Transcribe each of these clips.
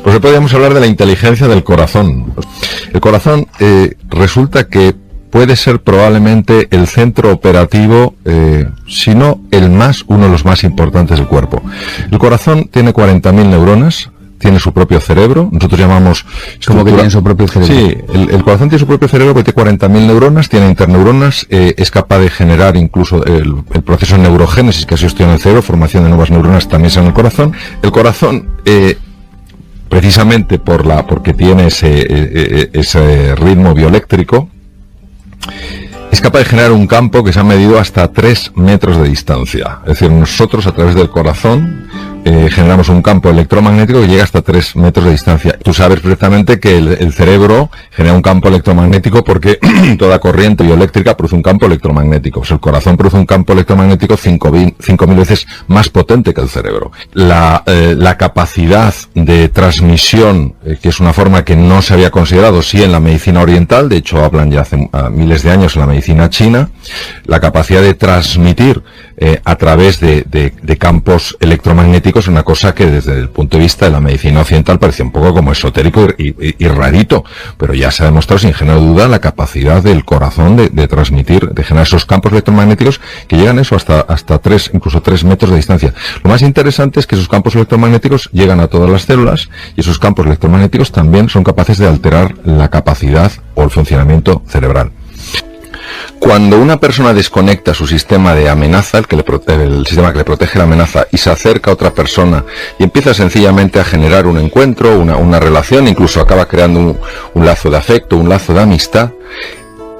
Pues hoy podríamos hablar de la inteligencia del corazón. El corazón resulta que puede ser probablemente el centro operativo, si no uno de los más importantes del cuerpo. El corazón tiene 40.000 neuronas, tiene su propio cerebro, nosotros llamamos... ¿Cómo que tiene su propio cerebro? Sí, el corazón tiene su propio cerebro porque tiene 40.000 neuronas, tiene interneuronas, es capaz de generar incluso el proceso de neurogénesis que asistió en el cerebro, formación de nuevas neuronas también es en el corazón. El corazón... precisamente porque tiene ese ritmo bioeléctrico, es capaz de generar un campo que se ha medido hasta 3 metros de distancia. Es decir, nosotros a través del corazón generamos un campo electromagnético que llega hasta 3 metros de distancia. Tú sabes perfectamente que el cerebro genera un campo electromagnético porque toda corriente bioeléctrica produce un campo electromagnético. Pues el corazón produce un campo electromagnético 5.000 veces más potente que el cerebro. La capacidad de transmisión, que es una forma que no se había considerado, sí en la medicina oriental, de hecho hablan ya hace miles de años en la medicina china, la capacidad de transmitir a través de campos electromagnéticos es una cosa que desde el punto de vista de la medicina occidental parece un poco como esotérico y rarito, pero ya se ha demostrado sin género de duda la capacidad del corazón de transmitir, de generar esos campos electromagnéticos que llegan eso hasta 3, incluso 3 metros de distancia. Lo más interesante es que esos campos electromagnéticos llegan a todas las células y esos campos electromagnéticos también son capaces de alterar la capacidad o el funcionamiento cerebral. Cuando una persona desconecta su sistema de amenaza, el sistema que le protege la amenaza, y se acerca a otra persona y empieza sencillamente a generar un encuentro, una relación, incluso acaba creando un lazo de afecto, un lazo de amistad,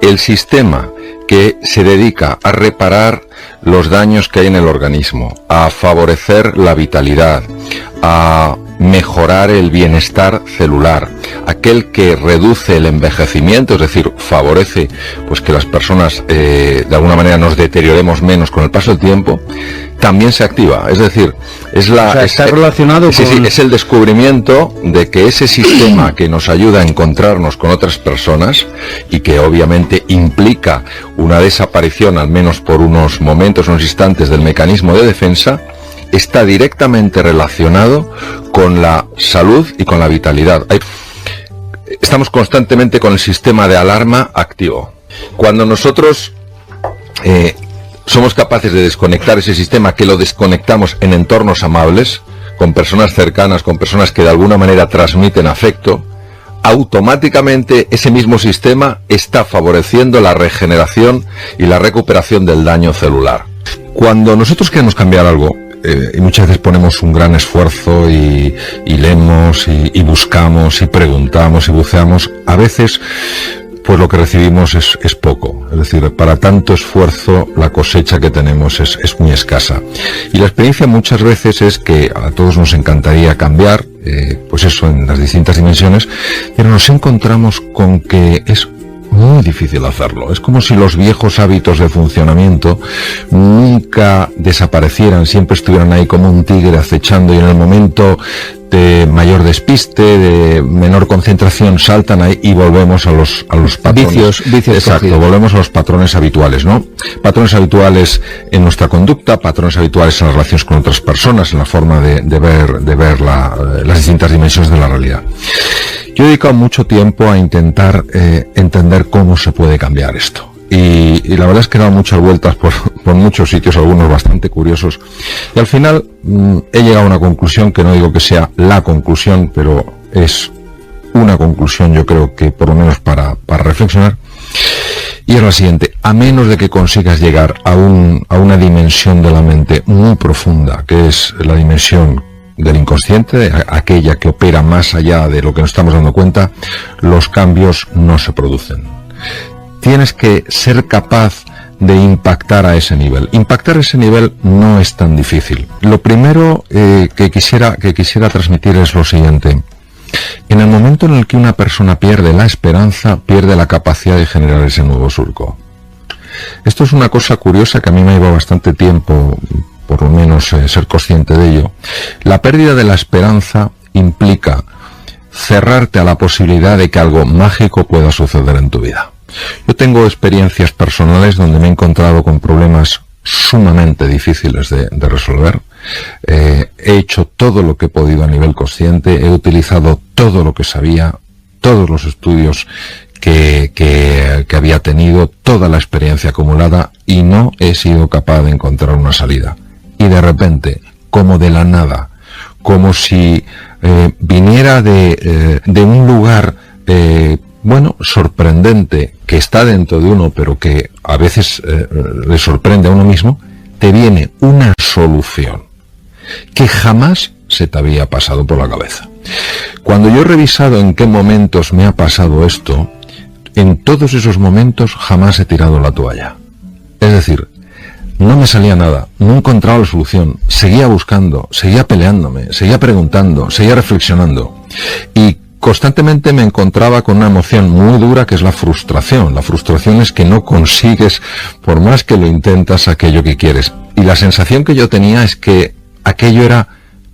el sistema que se dedica a reparar los daños que hay en el organismo, a favorecer la vitalidad, a mejorar el bienestar celular, aquel que reduce el envejecimiento, es decir, favorece pues que las personas de alguna manera nos deterioremos menos con el paso del tiempo, también se activa. Es decir, está relacionado con... Sí, es el descubrimiento de que ese sistema que nos ayuda a encontrarnos con otras personas y que obviamente implica una desaparición, al menos por unos momentos, unos instantes, del mecanismo de defensa, está directamente relacionado con la salud y con la vitalidad. Estamos constantemente con el sistema de alarma activo. Cuando nosotros somos capaces de desconectar ese sistema, que lo desconectamos en entornos amables, con personas cercanas, con personas que de alguna manera transmiten afecto, automáticamente ese mismo sistema está favoreciendo la regeneración y la recuperación del daño celular. Cuando nosotros queremos cambiar algo, y muchas veces ponemos un gran esfuerzo y leemos y buscamos y preguntamos y buceamos, a veces pues lo que recibimos es poco. Es decir, para tanto esfuerzo la cosecha que tenemos es muy escasa. Y la experiencia muchas veces es que a todos nos encantaría cambiar, pues eso, en las distintas dimensiones, pero nos encontramos con que es muy difícil hacerlo. Es como si los viejos hábitos de funcionamiento nunca desaparecieran, siempre estuvieran ahí como un tigre acechando, y en el momento de mayor despiste, de menor concentración, saltan ahí y volvemos a los patrones. Vicios Exacto, cogidos. volvemos a los patrones habituales, ¿no? Patrones habituales en nuestra conducta, patrones habituales en las relaciones con otras personas, en la forma de ver las distintas dimensiones de la realidad. Yo he dedicado mucho tiempo a intentar entender cómo se puede cambiar esto. Y la verdad es que he dado muchas vueltas por muchos sitios, algunos bastante curiosos. Y al final he llegado a una conclusión que no digo que sea la conclusión, pero es una conclusión, yo creo que por lo menos para reflexionar. Y es la siguiente: a menos de que consigas llegar a una dimensión de la mente muy profunda, que es la dimensión del inconsciente, aquella que opera más allá de lo que nos estamos dando cuenta, los cambios no se producen. Tienes que ser capaz de impactar a ese nivel. Impactar a ese nivel no es tan difícil. Lo primero que quisiera transmitir es lo siguiente: en el momento en el que una persona pierde la esperanza, pierde la capacidad de generar ese nuevo surco. Esto es una cosa curiosa que a mí me ha llevado bastante tiempo, por lo menos ser consciente de ello. La pérdida de la esperanza implica cerrarte a la posibilidad de que algo mágico pueda suceder en tu vida. Yo tengo experiencias personales donde me he encontrado con problemas sumamente difíciles de resolver, he hecho todo lo que he podido a nivel consciente, he utilizado todo lo que sabía, todos los estudios que había tenido, toda la experiencia acumulada, y no he sido capaz de encontrar una salida. Y de repente, como de la nada, como si viniera de un lugar sorprendente, que está dentro de uno, pero que a veces le sorprende a uno mismo, te viene una solución que jamás se te había pasado por la cabeza. Cuando yo he revisado en qué momentos me ha pasado esto, en todos esos momentos jamás he tirado la toalla. Es decir, no me salía nada, no he encontrado la solución, seguía buscando, seguía peleándome, seguía preguntando, seguía reflexionando, y constantemente me encontraba con una emoción muy dura, que es la frustración. La frustración es que no consigues, por más que lo intentas, aquello que quieres. Y la sensación que yo tenía es que aquello era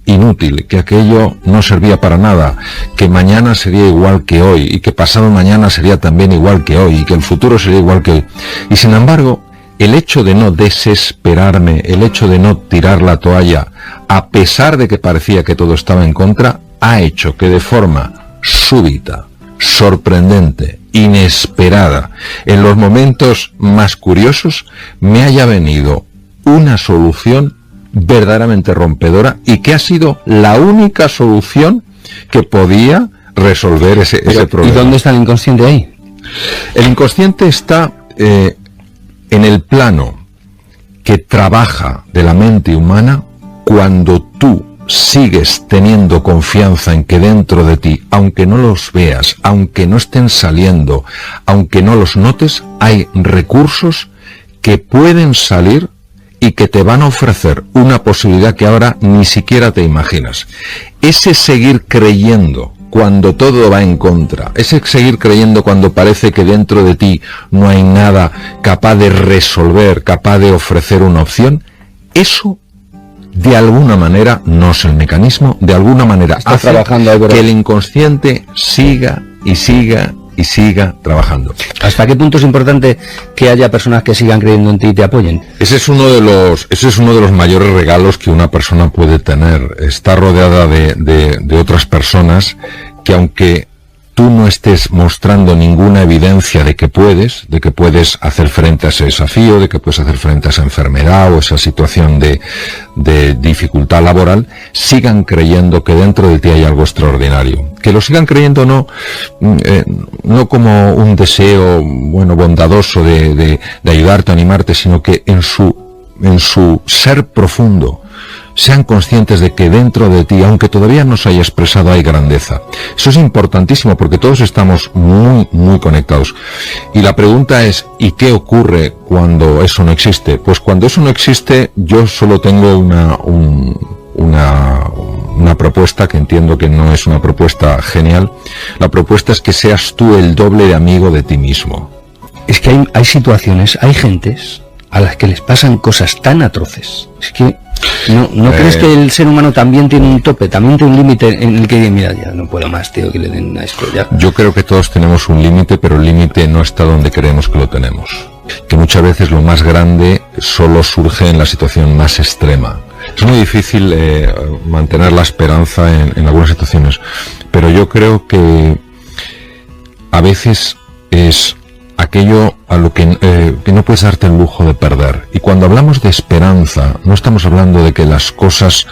inútil, que aquello no servía para nada, que mañana sería igual que hoy, y que pasado mañana sería también igual que hoy, y que el futuro sería igual que hoy. Y sin embargo, el hecho de no desesperarme, el hecho de no tirar la toalla, a pesar de que parecía que todo estaba en contra, ha hecho que de forma súbita, sorprendente, inesperada, en los momentos más curiosos, me haya venido una solución verdaderamente rompedora, y que ha sido la única solución que podía resolver ese problema. ¿Y dónde está el inconsciente ahí? El inconsciente está en el plano que trabaja de la mente humana cuando tú sigues teniendo confianza en que dentro de ti, aunque no los veas, aunque no estén saliendo, aunque no los notes, hay recursos que pueden salir y que te van a ofrecer una posibilidad que ahora ni siquiera te imaginas. Ese seguir creyendo cuando todo va en contra, ese seguir creyendo cuando parece que dentro de ti no hay nada capaz de resolver, capaz de ofrecer una opción, eso de alguna manera, no es el mecanismo, de alguna manera hace que el inconsciente siga y siga y siga trabajando. ¿Hasta qué punto es importante que haya personas que sigan creyendo en ti y te apoyen? Ese es uno de los mayores regalos que una persona puede tener. Está rodeada de otras personas que, aunque tú no estés mostrando ninguna evidencia de que puedes hacer frente a ese desafío, de que puedes hacer frente a esa enfermedad o esa situación de dificultad laboral, sigan creyendo que dentro de ti hay algo extraordinario. Que lo sigan creyendo no como un deseo bondadoso de ayudarte, animarte, sino que en su ser profundo sean conscientes de que dentro de ti, aunque todavía no se haya expresado, hay grandeza. Eso es importantísimo, porque todos estamos muy, muy conectados. Y la pregunta es, ¿y qué ocurre cuando eso no existe? Pues cuando eso no existe, yo solo tengo una propuesta, que entiendo que no es una propuesta genial. La propuesta es que seas tú el doble de amigo de ti mismo. Es que hay situaciones, hay gentes a las que les pasan cosas tan atroces. Es que ¿No crees que el ser humano también tiene un tope, también tiene un límite en el que dice, mira, ya no puedo más, tío, que le den a esto ya? Yo creo que todos tenemos un límite, pero el límite no está donde creemos que lo tenemos. Que muchas veces lo más grande solo surge en la situación más extrema. Es muy difícil mantener la esperanza en algunas situaciones, pero yo creo que a veces es aquello a lo que no puedes darte el lujo de perder. Y cuando hablamos de esperanza, no estamos hablando de que las cosas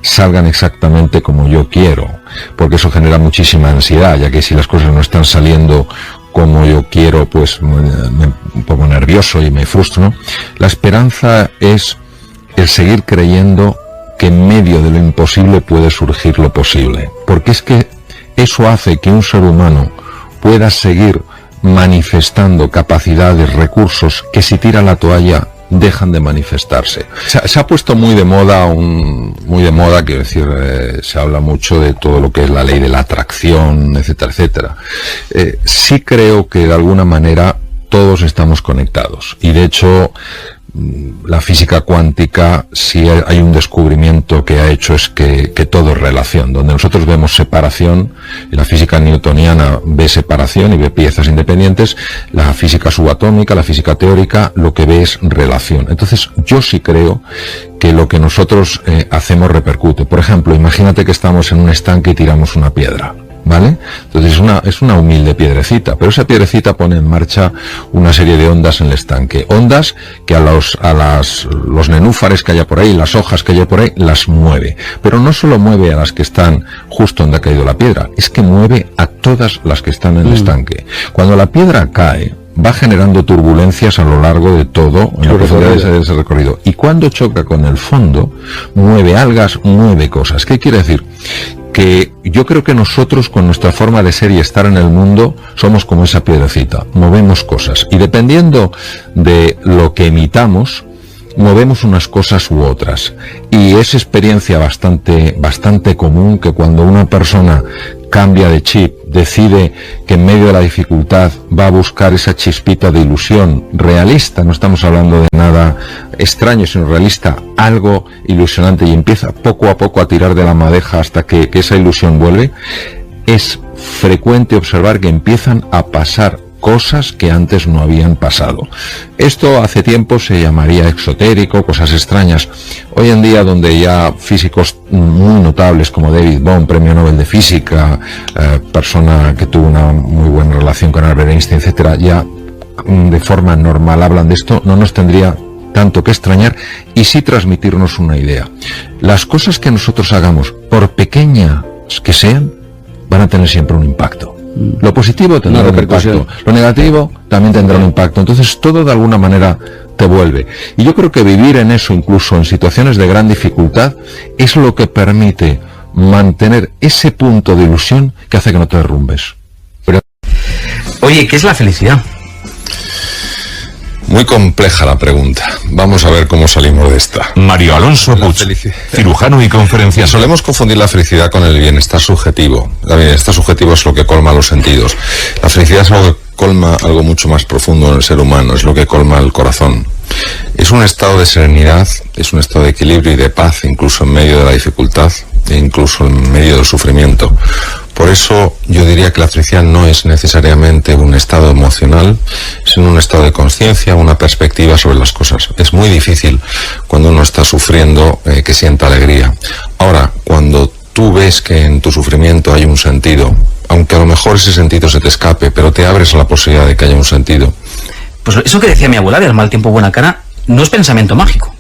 salgan exactamente como yo quiero, porque eso genera muchísima ansiedad, ya que si las cosas no están saliendo como yo quiero, pues me pongo nervioso y me frustro, ¿no? La esperanza es el seguir creyendo que en medio de lo imposible puede surgir lo posible, porque es que eso hace que un ser humano pueda seguir manifestando capacidades, recursos que si tira la toalla dejan de manifestarse. Se ha puesto muy de moda, quiero decir, se habla mucho de todo lo que es la ley de la atracción, etcétera, etcétera. Sí creo que de alguna manera todos estamos conectados, y de hecho la física cuántica, si hay un descubrimiento que ha hecho, es que todo es relación. Donde nosotros vemos separación, y la física newtoniana ve separación y ve piezas independientes, la física subatómica, la física teórica, lo que ve es relación. Entonces, yo sí creo que lo que nosotros hacemos repercute. Por ejemplo, imagínate que estamos en un estanque y tiramos una piedra, ¿vale? Entonces es una humilde piedrecita, pero esa piedrecita pone en marcha una serie de ondas en el estanque. Ondas que a los nenúfares que haya por ahí, las hojas que haya por ahí, las mueve. Pero no solo mueve a las que están justo donde ha caído la piedra, es que mueve a todas las que están en el estanque. Cuando la piedra cae, va generando turbulencias a lo largo de todo en la profundidad de ese recorrido. Y cuando choca con el fondo, mueve algas, mueve cosas. ¿Qué quiere decir? Que yo creo que nosotros, con nuestra forma de ser y estar en el mundo, somos como esa piedrecita, movemos cosas. Y dependiendo de lo que emitamos, movemos unas cosas u otras. Y es experiencia bastante común que cuando una persona cambia de chip, decide que en medio de la dificultad va a buscar esa chispita de ilusión realista, no estamos hablando de nada extraño, sino realista, algo ilusionante, y empieza poco a poco a tirar de la madeja hasta que esa ilusión vuelve, es frecuente observar que empiezan a pasar cosas que antes no habían pasado. Esto hace tiempo se llamaría exotérico, cosas extrañas. Hoy en día, donde ya físicos muy notables como David Bohm, premio Nobel de Física, persona que tuvo una muy buena relación con Albert Einstein, etcétera, ya de forma normal hablan de esto, no nos tendría tanto que extrañar y sí transmitirnos una idea. Las cosas que nosotros hagamos, por pequeñas que sean, van a tener siempre un impacto. Lo positivo tendrá un impacto, lo negativo también tendrá un impacto. Entonces todo de alguna manera te vuelve. Y yo creo que vivir en eso, incluso en situaciones de gran dificultad, es lo que permite mantener ese punto de ilusión que hace que no te derrumbes. Oye, ¿qué es la felicidad? Muy compleja la pregunta. Vamos a ver cómo salimos de esta. Mario Alonso Puig, cirujano y conferenciante. Solemos confundir la felicidad con el bienestar subjetivo. El bienestar subjetivo es lo que colma los sentidos. La felicidad es algo que colma algo mucho más profundo en el ser humano, es lo que colma el corazón. Es un estado de serenidad, es un estado de equilibrio y de paz, incluso en medio de la dificultad e incluso en medio del sufrimiento. Por eso yo diría que la felicidad no es necesariamente un estado emocional, sino un estado de conciencia, una perspectiva sobre las cosas. Es muy difícil cuando uno está sufriendo que sienta alegría. Ahora, cuando tú ves que en tu sufrimiento hay un sentido, aunque a lo mejor ese sentido se te escape, pero te abres a la posibilidad de que haya un sentido. Pues eso que decía mi abuela, del mal tiempo buena cara, no es pensamiento mágico.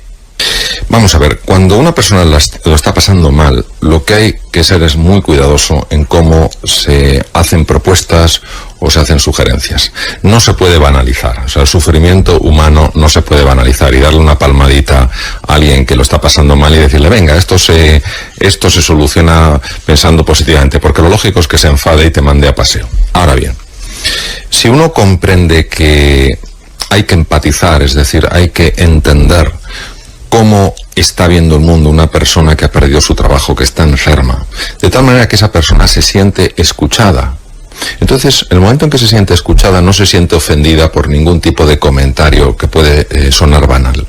Vamos a ver, cuando una persona lo está pasando mal, lo que hay que ser es muy cuidadoso en cómo se hacen propuestas o se hacen sugerencias. No se puede banalizar, o sea, el sufrimiento humano no se puede banalizar y darle una palmadita a alguien que lo está pasando mal y decirle, venga, esto se soluciona pensando positivamente, porque lo lógico es que se enfade y te mande a paseo. Ahora bien, si uno comprende que hay que empatizar, es decir, hay que entender cómo está viendo el mundo una persona que ha perdido su trabajo, que está enferma, de tal manera que esa persona se siente escuchada. Entonces, el momento en que se siente escuchada, no se siente ofendida por ningún tipo de comentario que puede sonar banal.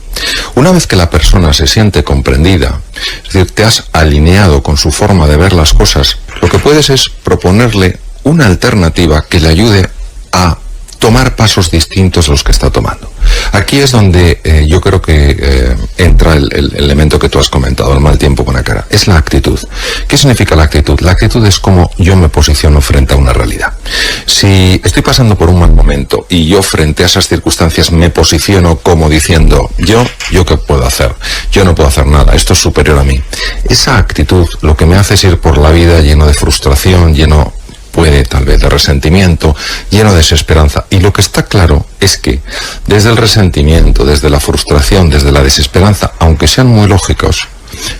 Una vez que la persona se siente comprendida, es decir, te has alineado con su forma de ver las cosas, lo que puedes es proponerle una alternativa que le ayude a tomar pasos distintos a los que está tomando. Aquí es donde yo creo que entra el elemento que tú has comentado, el mal tiempo con la cara. Es la actitud. ¿Qué significa la actitud? La actitud es cómo yo me posiciono frente a una realidad. Si estoy pasando por un mal momento y yo frente a esas circunstancias me posiciono como diciendo, yo qué puedo hacer, yo no puedo hacer nada, esto es superior a mí. Esa actitud lo que me hace es ir por la vida lleno de frustración, puede tal vez de resentimiento, lleno de desesperanza. Y lo que está claro es que desde el resentimiento, desde la frustración, desde la desesperanza, aunque sean muy lógicos,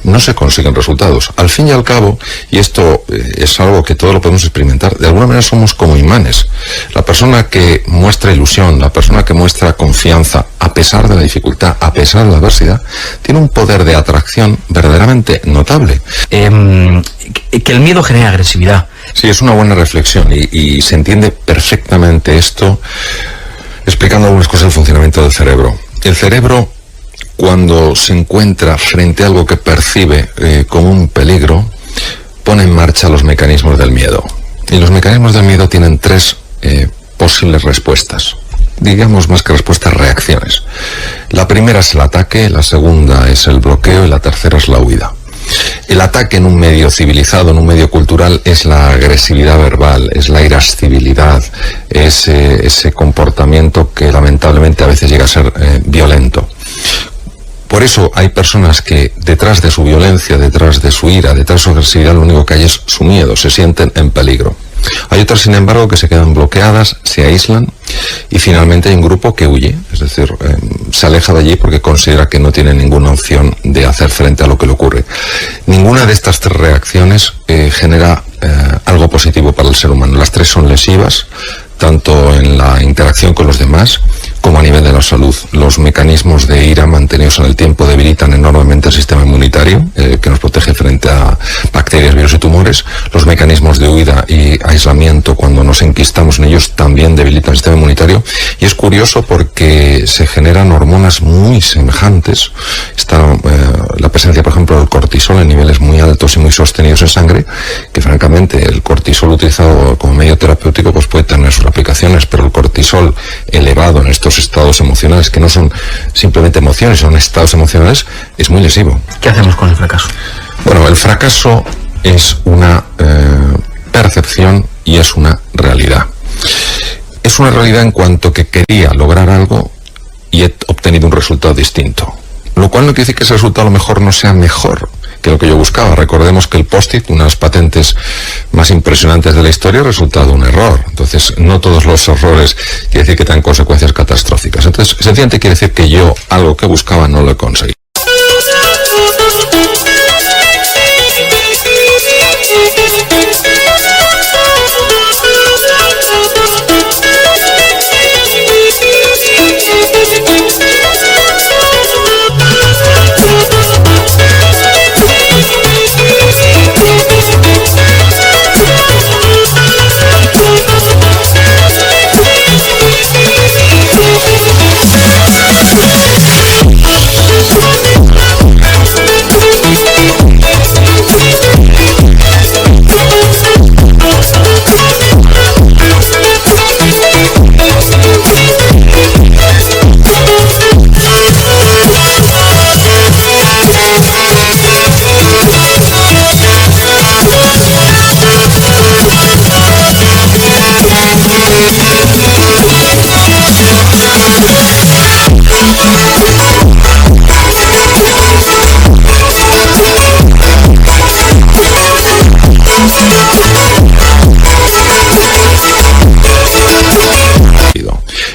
no se consiguen resultados. Al fin y al cabo, y esto es algo que todos lo podemos experimentar, de alguna manera somos como imanes. La persona que muestra ilusión, la persona que muestra confianza, a pesar de la dificultad, a pesar de la adversidad, tiene un poder de atracción verdaderamente notable. Que el miedo genera agresividad. Sí, es una buena reflexión y se entiende perfectamente esto explicando algunas cosas del funcionamiento del cerebro. El cerebro cuando se encuentra frente a algo que percibe como un peligro, pone en marcha los mecanismos del miedo. Y los mecanismos del miedo tienen tres posibles respuestas. Digamos más que respuestas, reacciones. La primera es el ataque, la segunda es el bloqueo y la tercera es la huida. El ataque en un medio civilizado, en un medio cultural, es la agresividad verbal, es la irascibilidad, es ese comportamiento que lamentablemente a veces llega a ser violento. Por eso hay personas que detrás de su violencia, detrás de su ira, detrás de su agresividad, lo único que hay es su miedo, se sienten en peligro. Hay otras, sin embargo, que se quedan bloqueadas, se aíslan y finalmente hay un grupo que huye, es decir, se aleja de allí porque considera que no tiene ninguna opción de hacer frente a lo que le ocurre. Ninguna de estas tres reacciones genera algo positivo para el ser humano. Las tres son lesivas, tanto en la interacción con los demás como a nivel de la salud. Los mecanismos de ira mantenidos en el tiempo debilitan enormemente el sistema inmunitario, que nos protege frente a bacterias, virus y tumores. Los mecanismos de huida y aislamiento, cuando nos enquistamos en ellos, también debilitan el sistema inmunitario. Y es curioso porque se generan hormonas muy semejantes. Está la presencia, por ejemplo, del cortisol en niveles muy altos y muy sostenidos en sangre, que francamente el cortisol utilizado como medio terapéutico pues puede tener sus aplicaciones, pero el cortisol elevado en estos estados emocionales, que no son simplemente emociones, son estados emocionales, es muy lesivo. ¿Qué hacemos con el fracaso? Bueno, el fracaso es una percepción y es una realidad. Es una realidad en cuanto que quería lograr algo y he obtenido un resultado distinto. Lo cual no quiere decir que ese resultado a lo mejor no sea mejor que lo que yo buscaba. Recordemos que el post-it, una de las patentes más impresionantes de la historia, ha resultado un error. Entonces, no todos los errores quiere decir que tengan consecuencias catastróficas. Entonces, sencillamente quiere decir que yo algo que buscaba no lo he conseguido.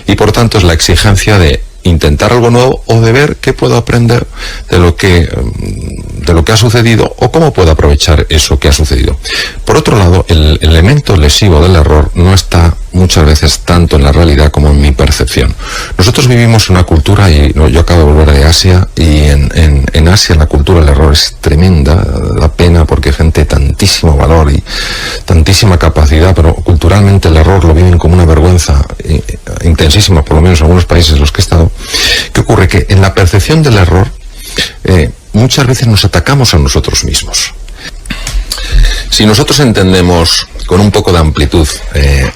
Y por tanto es la exigencia de intentar algo nuevo o de ver qué puedo aprender de lo que ha sucedido o cómo puedo aprovechar eso que ha sucedido. Por otro lado, el elemento lesivo del error no está muchas veces tanto en la realidad como en mi percepción. Nosotros vivimos una cultura, y yo acabo de volver de Asia, y en Asia la cultura del error es tremenda, da pena porque hay gente de tantísimo valor y tantísima capacidad, pero culturalmente el error lo viven como una vergüenza intensísima, por lo menos en algunos países en los que he estado. ¿Qué ocurre? Que en la percepción del error muchas veces nos atacamos a nosotros mismos. Si nosotros entendemos con un poco de amplitud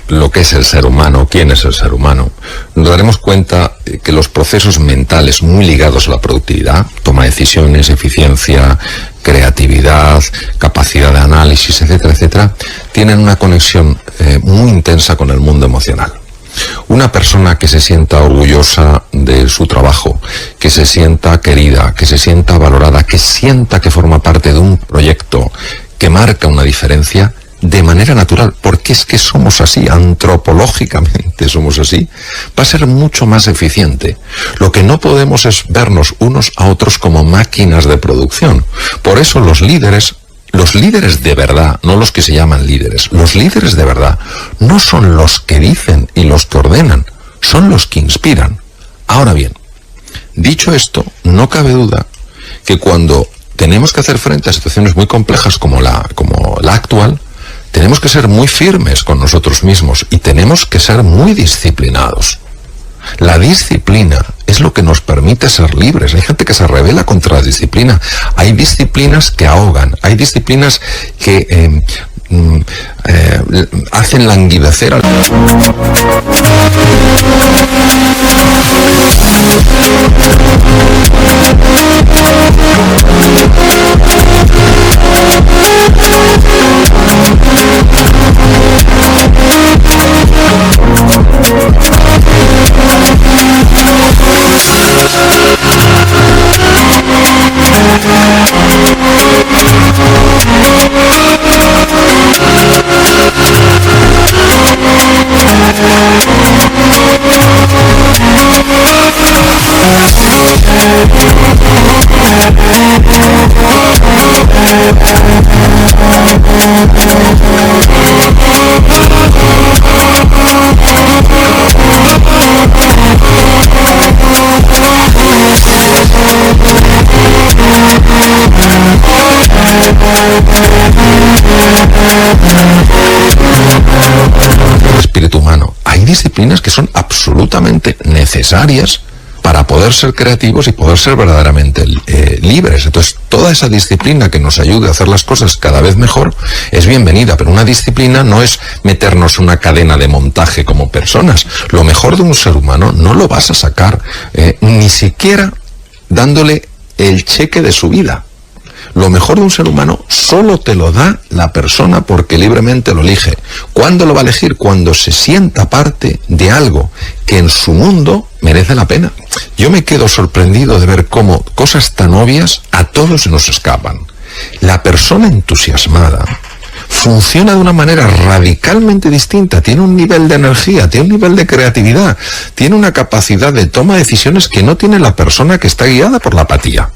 lo que es el ser humano, quién es el ser humano, nos daremos cuenta que los procesos mentales muy ligados a la productividad, toma de decisiones, eficiencia, creatividad, capacidad de análisis, etcétera, etcétera, tienen una conexión muy intensa con el mundo emocional. Una persona que se sienta orgullosa de su trabajo, que se sienta querida, que se sienta valorada, que sienta que forma parte de un proyecto que marca una diferencia de manera natural, porque es que somos así, antropológicamente somos así, va a ser mucho más eficiente. Lo que no podemos es vernos unos a otros como máquinas de producción. Por eso los líderes de verdad, no los que se llaman líderes, los líderes de verdad no son los que dicen y los que ordenan, son los que inspiran. Ahora bien, dicho esto, no cabe duda que cuando tenemos que hacer frente a situaciones muy complejas como la actual, tenemos que ser muy firmes con nosotros mismos y tenemos que ser muy disciplinados. La disciplina es lo que nos permite ser libres. Hay gente que se rebela contra la disciplina. Hay disciplinas que ahogan. Hay disciplinas que hacen languidecer al... espíritu humano. Hay disciplinas que son absolutamente necesarias para poder ser creativos y poder ser verdaderamente libres. Entonces, toda esa disciplina que nos ayude a hacer las cosas cada vez mejor es bienvenida, pero una disciplina no es meternos una cadena de montaje como personas. Lo mejor de un ser humano no lo vas a sacar ni siquiera dándole el cheque de su vida. Lo mejor de un ser humano solo te lo da la persona porque libremente lo elige. ¿Cuándo lo va a elegir? Cuando se sienta parte de algo que en su mundo merece la pena. Yo me quedo sorprendido de ver cómo cosas tan obvias a todos se nos escapan. La persona entusiasmada funciona de una manera radicalmente distinta, tiene un nivel de energía, tiene un nivel de creatividad, tiene una capacidad de toma de decisiones que no tiene la persona que está guiada por la apatía.